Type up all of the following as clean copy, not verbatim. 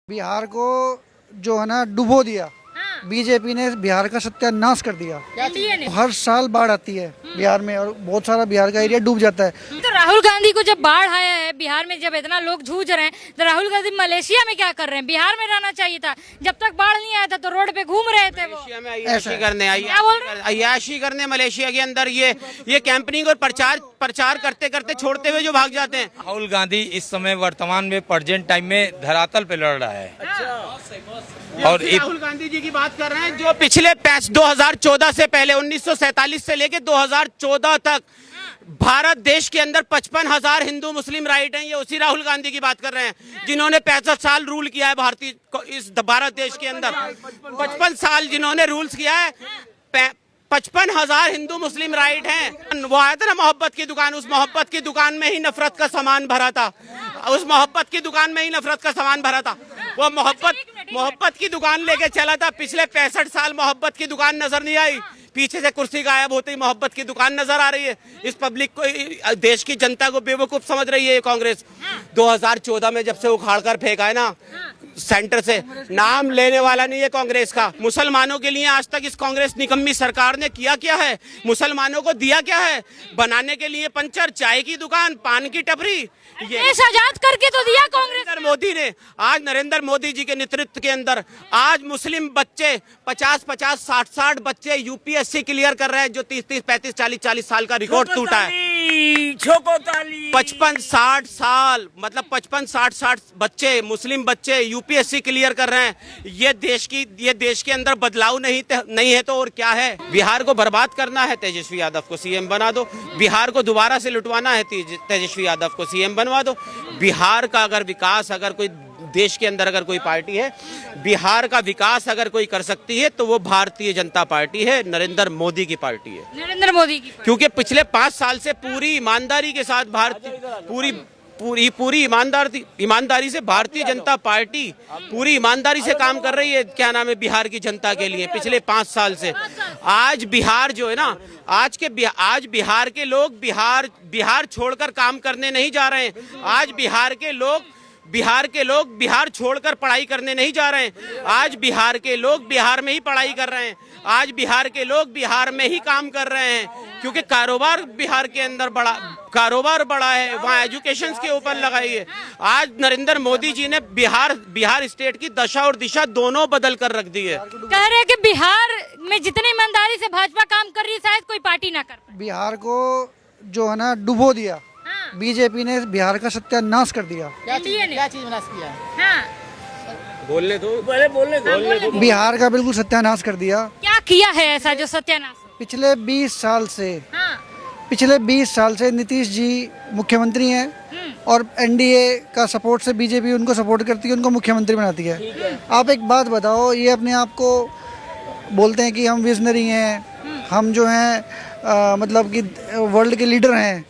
बिहार को जो है ना डुबो दिया। बीजेपी ने बिहार का सत्यानाश कर दिया। हर साल बाढ़ आती है बिहार में और बहुत सारा बिहार का एरिया डूब जाता है। तो राहुल गांधी को जब बाढ़ आया है बिहार में, जब इतना लोग जूझ रहे हैं, तो राहुल गांधी मलेशिया में क्या कर रहे हैं? बिहार में रहना चाहिए था। जब तक बाढ़ नहीं आया था तो रोड पे घूम रहे थे वो। मलेशिया में अय्याशी करने क्या बोल रहे हैं? अय्याशी करने मलेशिया के अंदर ये कैंपनिंग और प्रचार करते करते छोड़ते हुए जो भाग जाते हैं। राहुल गांधी इस समय वर्तमान में प्रेजेंट टाइम में धरातल पे लड़ रहा है। और राहुल गांधी जी की बात कर रहे हैं जो पिछले 2014 से पहले 1947 से लेके 2014 तक भारत देश के अंदर 55,000 हिंदू मुस्लिम राइट हैं। ये उसी राहुल गांधी की बात कर रहे हैं जिन्होंने 65 साल रूल किया है इस भारत देश के अंदर। 55 साल जिन्होंने रूल्स किया है, 55,000 हिंदू मुस्लिम राइट हैं। वो आया था ना मोहब्बत की दुकान, उस मोहब्बत की दुकान में ही नफरत का सामान भरा था। उस मोहब्बत की दुकान में ही नफरत का सामान भरा था। वो मोहब्बत की दुकान लेके चला था। पिछले 65 साल मोहब्बत की दुकान नजर नहीं आई। पीछे से कुर्सी गायब होते ही मोहब्बत की दुकान नजर आ रही है। इस पब्लिक को, देश की जनता को बेवकूफ समझ रही है ये कांग्रेस। 2014 में जब से उखाड़ कर फेंका है ना सेंटर से, नाम लेने वाला नहीं है कांग्रेस का। मुसलमानों के लिए आज तक इस कांग्रेस निकम्मी सरकार ने किया क्या है? मुसलमानों को दिया क्या है? बनाने के लिए पंचर, चाय की दुकान, पान की टपरी, ये देश आजाद करके तो दिया कांग्रेस। नरेंद्र मोदी ने, आज नरेंद्र मोदी जी के नेतृत्व के अंदर आज मुस्लिम बच्चे 50-50, 60-60 बच्चे यूपीएससी क्लियर कर रहे हैं, जो 30-30, 35, 40-40 साल का रिकॉर्ड टूटा है। 55-60 साल मतलब 55-60 बच्चे, मुस्लिम बच्चे यूपीएससी क्लियर कर रहे हैं। ये देश के अंदर बदलाव नहीं है तो और क्या है? बिहार को बर्बाद करना है, तेजस्वी यादव को सीएम बना दो। बिहार को दोबारा से लुटवाना है, तेजस्वी यादव को सीएम बनवा दो। बिहार का अगर विकास, अगर कोई देश के अंदर अगर कोई पार्टी है, बिहार का विकास अगर कोई कर सकती है तो वो भारतीय जनता पार्टी है, नरेंद्र मोदी की पार्टी है। नरेंद्र मोदी की। क्योंकि पिछले 5 साल से पूरी ईमानदारी के साथ पूरी ईमानदारी से भारतीय जनता पार्टी पूरी ईमानदारी से काम कर रही है। क्या नाम है, बिहार की जनता के लिए पिछले 5 साल से। आज बिहार जो है ना, आज बिहार के लोग बिहार छोड़कर काम करने नहीं जा रहे हैं। आज बिहार के लोग बिहार छोड़कर पढ़ाई करने नहीं जा रहे हैं। आज बिहार के लोग बिहार में ही पढ़ाई कर रहे हैं। आज बिहार के लोग बिहार में ही काम कर रहे हैं, क्योंकि कारोबार बिहार के अंदर बड़ा है। वहाँ एजुकेशन के ऊपर लगाई है। आज नरेंद्र मोदी जी ने बिहार स्टेट की दशा और दिशा दोनों बदल कर रख दी है। कह रहे हैं कि बिहार में जितनी ईमानदारी से भाजपा काम कर रही है शायद कोई पार्टी ना कर पाए। बिहार को जो है ना डुबो दिया। बीजेपी ने बिहार का सत्यानाश कर दिया। क्या चीज विनाश किया? बोलने दो। बिहार का बिल्कुल सत्यानाश कर दिया। क्या किया है ऐसा जो सत्यानाश? पिछले 20 साल से नीतीश जी मुख्यमंत्री हैं और एनडीए का सपोर्ट से बीजेपी उनको सपोर्ट करती है, उनको मुख्यमंत्री बनाती है। आप एक बात बताओ, ये अपने आप को बोलते हैं कि हम विजनरी हैं, हम जो हैं मतलब कि वर्ल्ड के लीडर हैं।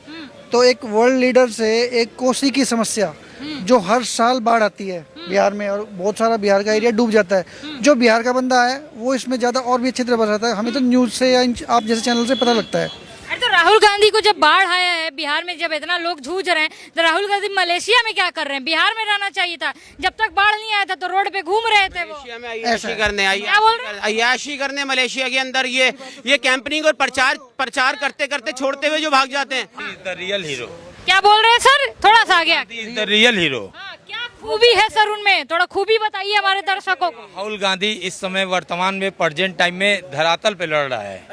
तो एक वर्ल्ड लीडर से एक कोसी की समस्या जो हर साल बाढ़ आती है बिहार में और बहुत सारा बिहार का एरिया डूब जाता है। जो बिहार का बंदा है वो इसमें ज़्यादा और भी अच्छी तरह बताता है। हमें तो न्यूज़ से या आप जैसे चैनल से पता लगता है। अरे तो राहुल गांधी को जब बाढ़ आया है बिहार में, जब इतना लोग जूझ रहे हैं, तो राहुल गांधी मलेशिया में क्या कर रहे हैं? बिहार में रहना चाहिए था। जब तक बाढ़ नहीं आया था तो रोड पे घूम रहे थे वो। मलेशिया में अय्याशी करने मलेशिया के अंदर ये कैंपनिंग और प्रचार करते करते छोड़ते हुए जो भाग जाते हैं। The real hero. क्या बोल रहे हैं सर? थोड़ा सा आगे द रियल हीरो। क्या खूबी है सर उनमें? थोड़ा खूबी बताइए हमारे दर्शकों को। राहुल गांधी इस समय वर्तमान में प्रेजेंट टाइम में धरातल पे लड़ रहा है।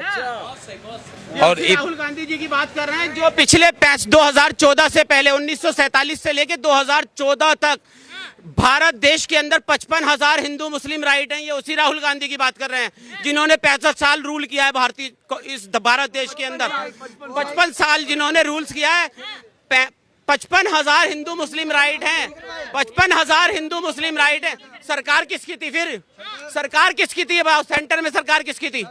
और राहुल गांधी जी की बात कर रहे हैं जो पिछले 2014 से पहले 1947 से लेके 2014 तक भारत देश के अंदर 55,000 हिंदू मुस्लिम राइट हैं। ये उसी राहुल गांधी की बात कर रहे हैं जिन्होंने 65 साल रूल किया है इस भारत देश के अंदर। 55 साल जिन्होंने रूल्स किया है, 55,000 हिंदू मुस्लिम राइट हैं। 55,000 हिंदू मुस्लिम राइट हैं। सरकार किसकी थी फिर? सरकार किसकी थी? सेंटर में सरकार किसकी थी?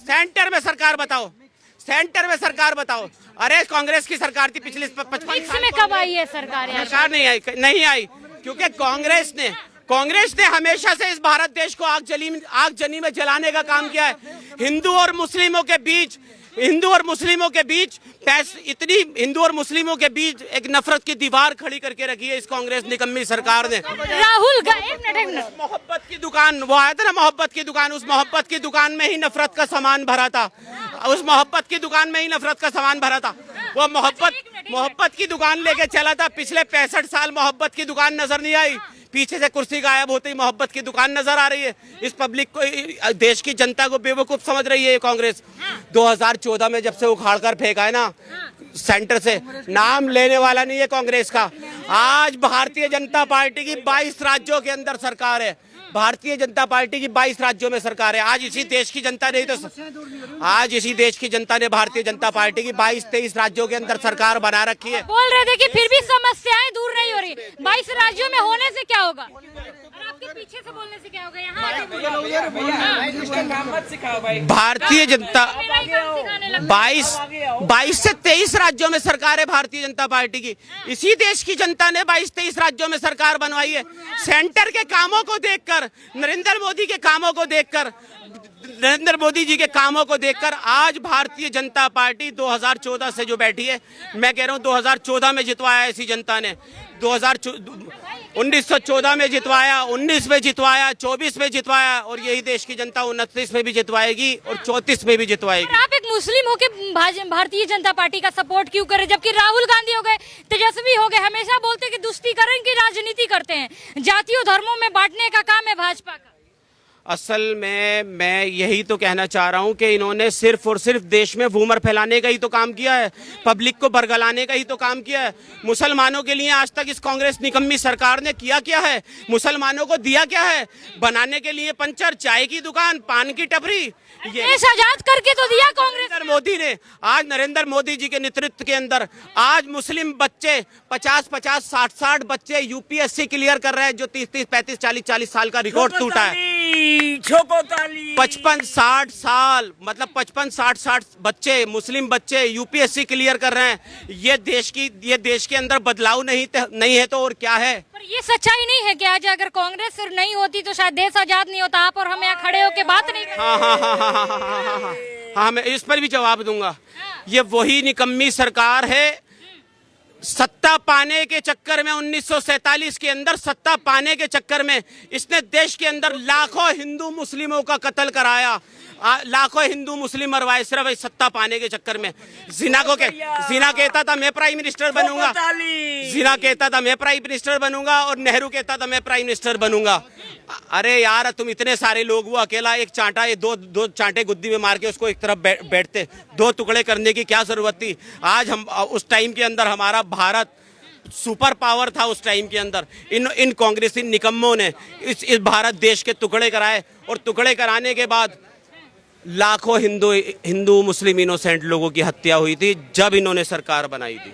सेंटर में सरकार बताओ। सेंटर में सरकार बताओ। अरे कांग्रेस की सरकार थी पिछले 55 साल में। कब आई है सरकार? नहीं आई क्योंकि कांग्रेस ने हमेशा से इस भारत देश को आगजनी में जलाने का काम किया है। हिंदू और मुस्लिमों के बीच हिंदू और मुस्लिमों के बीच इतनी हिंदू और मुस्लिमों के बीच एक नफरत की दीवार खड़ी करके रखी है इस कांग्रेस निकम्मी सरकार ने। एक मिनट मोहब्बत की दुकान, वो आया था ना मोहब्बत की दुकान, उस मोहब्बत की दुकान में ही नफरत का सामान भरा था। उस मोहब्बत की दुकान में ही नफरत का सामान भरा था। वो मोहब्बत की दुकान लेके चला था। पिछले 65 साल मोहब्बत की दुकान नजर नहीं आई। पीछे से कुर्सी गायब होते ही मोहब्बत की दुकान नजर आ रही है। इस पब्लिक को, देश की जनता को बेवकूफ समझ रही है ये कांग्रेस। 2014 में जब से उखाड़ कर फेंका है ना सेंटर से, नाम लेने वाला नहीं है कांग्रेस का। आज भारतीय जनता पार्टी की 22 राज्यों के अंदर सरकार है। भारतीय जनता पार्टी की 22 राज्यों में सरकार है। आज इसी देश की जनता ने भारतीय जनता पार्टी की 22-23 राज्यों के अंदर सरकार बना रखी है। बोल रहे थे कि फिर भी समस्याएं दूर नहीं हो रही। 22 राज्यों में होने से क्या होगा और आपके पीछे से बोलने से क्या होगा? यहाँ भारतीय जनता 22 से 23 राज्यों में सरकार है भारतीय जनता पार्टी की। इसी देश की जनता ने 22-23 राज्यों में सरकार बनवाई है। सेंटर के कामों को देखकर, नरेंद्र मोदी के कामों को देखकर, नरेंद्र मोदी जी के कामों को देखकर आज भारतीय जनता पार्टी 2014 से जो बैठी है, मैं कह रहा हूं 2014 में जितवाया इसी जनता ने। 1914 में जितवाया, 19 में जितवाया, 24 में जितवाया और यही देश की जनता 29 में भी जितवाएगी और 34 में भी जितवाएगी। आप एक मुस्लिम होके भारतीय जनता पार्टी का सपोर्ट क्यों करें, जबकि राहुल गांधी हो गए, तेजस्वी हो गए, हमेशा बोलते कि तुष्टीकरण की राजनीति करते हैं, जातियों धर्मों में बांटने का काम है भाजपा का। असल में मैं यही तो कहना चाह रहा हूं कि इन्होंने सिर्फ और सिर्फ देश में वूमर फैलाने का ही तो काम किया है, पब्लिक को बरगलाने का ही तो काम किया है। मुसलमानों के लिए आज तक इस कांग्रेस निकम्मी सरकार ने किया क्या है? मुसलमानों को दिया क्या है? बनाने के लिए पंचर, चाय की दुकान, पान की टपरी, ये देश आजाद करके तो दिया कांग्रेस। नरेंद्र मोदी ने, आज नरेंद्र मोदी जी के नेतृत्व के अंदर आज मुस्लिम बच्चे 50-50, 60-60 बच्चे यूपीएससी क्लियर कर रहे हैं, जो 30-30, 35, 40-40 साल का रिकॉर्ड टूटा है। 55-60 साल, मतलब 55-60 बच्चे, मुस्लिम बच्चे यूपीएससी क्लियर कर रहे हैं। ये देश के अंदर बदलाव नहीं है तो और क्या है? पर ये सच्चाई नहीं है कि आज अगर कांग्रेस नहीं होती तो शायद देश आजाद नहीं होता। आप और हम यहाँ खड़े होकर बात नहीं हाँ, मैं इस पर भी जवाब दूंगा। ये वही निकम्मी सरकार है। सत्ता पाने के चक्कर में 1947 के अंदर सत्ता पाने के चक्कर में इसने देश के अंदर लाखों हिंदू मुस्लिमों का कत्ल कराया, लाखों हिंदू मुस्लिम मरवाए सिर्फ सत्ता पाने के चक्कर में। जीना कहता था मैं प्राइम मिनिस्टर बनूंगा, जीना कहता था मैं प्राइम मिनिस्टर बनूंगा और नेहरू कहता था मैं प्राइम मिनिस्टर बनूंगा। अरे यार, तुम इतने सारे लोग, वो अकेला एक चांटा, ये दो चांटे गुद्दी में मार के उसको एक तरफ बैठते, दो टुकड़े करने की क्या जरूरत थी? आज हम उस टाइम के अंदर हमारा भारत सुपर पावर था। उस टाइम के अंदर इन कांग्रेसी निकम्मों ने इस भारत देश के टुकड़े कराए और टुकड़े कराने के बाद लाखों हिंदू मुस्लिम इनोसेंट लोगों की हत्या हुई थी जब इन्होंने सरकार बनाई थी।